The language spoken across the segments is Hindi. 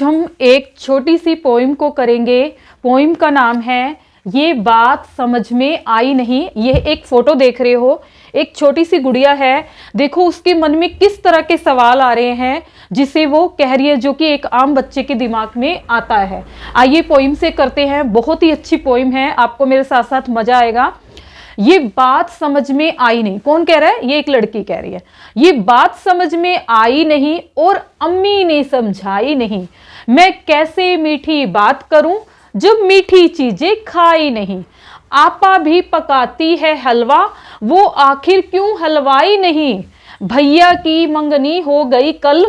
हम एक छोटी सी पोइम को करेंगे। पोइम का नाम है ये बात समझ में आई नहीं। यह एक फोटो देख रहे हो, एक छोटी सी गुड़िया है। देखो उसके मन में किस तरह के सवाल आ रहे हैं जिसे वो कह रही है, जो कि एक आम बच्चे के दिमाग में आता है। आइए पोइम से करते हैं। बहुत ही अच्छी पोइम है, आपको मेरे साथ साथ मजा आएगा। ये बात समझ में आई नहीं। कौन कह रहा है? ये एक लड़की कह रही है। ये बात समझ में आई नहीं और अम्मी ने समझाई नहीं। मैं कैसे मीठी बात करूं जब मीठी चीजें खाई नहीं। आपा भी पकाती है हलवा, वो आखिर क्यों हलवाई नहीं। भैया की मंगनी हो गई कल,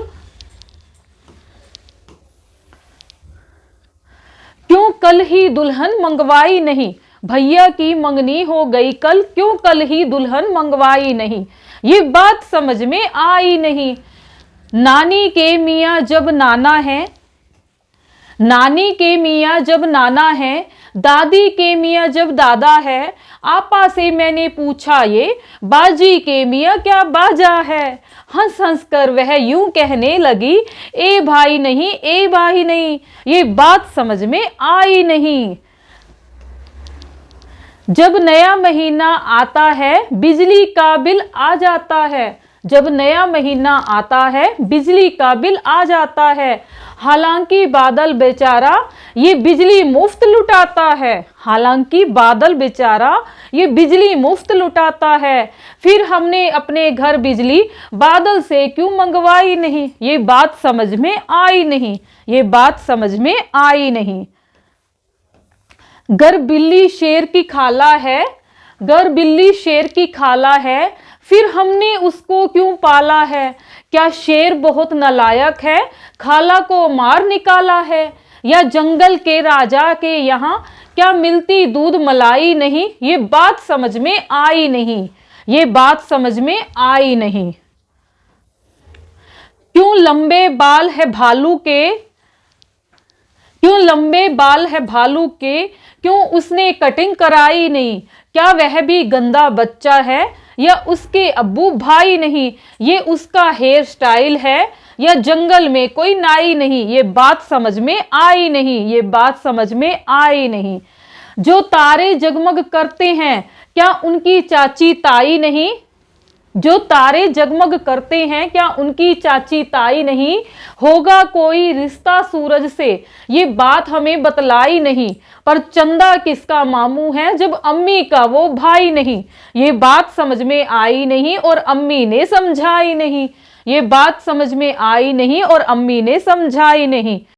क्यों कल ही दुल्हन मंगवाई नहीं। भैया की मंगनी हो गई कल, क्यों कल ही दुल्हन मंगवाई नहीं। ये बात समझ में आई नहीं। नानी के मियाँ जब नाना है, नानी के मियाँ जब नाना है, दादी के मियाँ जब दादा है। आपा से मैंने पूछा ये बाजी के मियाँ क्या बाजा है। हंस हंस कर वह यूं कहने लगी, ए भाई नहीं ए भाई नहीं। ये बात समझ में आई नहीं। जब नया महीना आता है बिजली का बिल आ जाता है। जब नया महीना आता है बिजली का बिल आ जाता है। हालांकि बादल बेचारा ये बिजली मुफ्त लुटाता है। हालांकि बादल बेचारा ये बिजली मुफ्त लुटाता है। फिर हमने अपने घर बिजली बादल से क्यों मंगवाई नहीं। ये बात समझ में आई नहीं। ये बात समझ में आई नहीं। गर बिल्ली शेर की खाला है, गर बिल्ली शेर की खाला है, फिर हमने उसको क्यों पाला है। क्या शेर बहुत नालायक है, खाला को मार निकाला है। या जंगल के राजा के यहाँ क्या मिलती दूध मलाई नहीं। ये बात समझ में आई नहीं। ये बात समझ में आई नहीं। क्यों लंबे बाल है भालू के, क्यों लंबे बाल है भालू के, क्यों उसने कटिंग कराई नहीं। क्या वह भी गंदा बच्चा है या उसके अब्बू भाई नहीं। ये उसका हेयर स्टाइल है या जंगल में कोई नाई नहीं। ये बात समझ में आई नहीं। ये बात समझ में आई नहीं। जो तारे जगमग करते हैं क्या उनकी चाची ताई नहीं। जो तारे जगमग करते हैं क्या उनकी चाची ताई नहीं। होगा कोई रिश्ता सूरज से, ये बात हमें बतलाई नहीं। पर चंदा किसका मामू है जब अम्मी का वो भाई नहीं। ये बात समझ में आई नहीं और अम्मी ने समझाई नहीं। ये बात समझ में आई नहीं और अम्मी ने समझाई नहीं।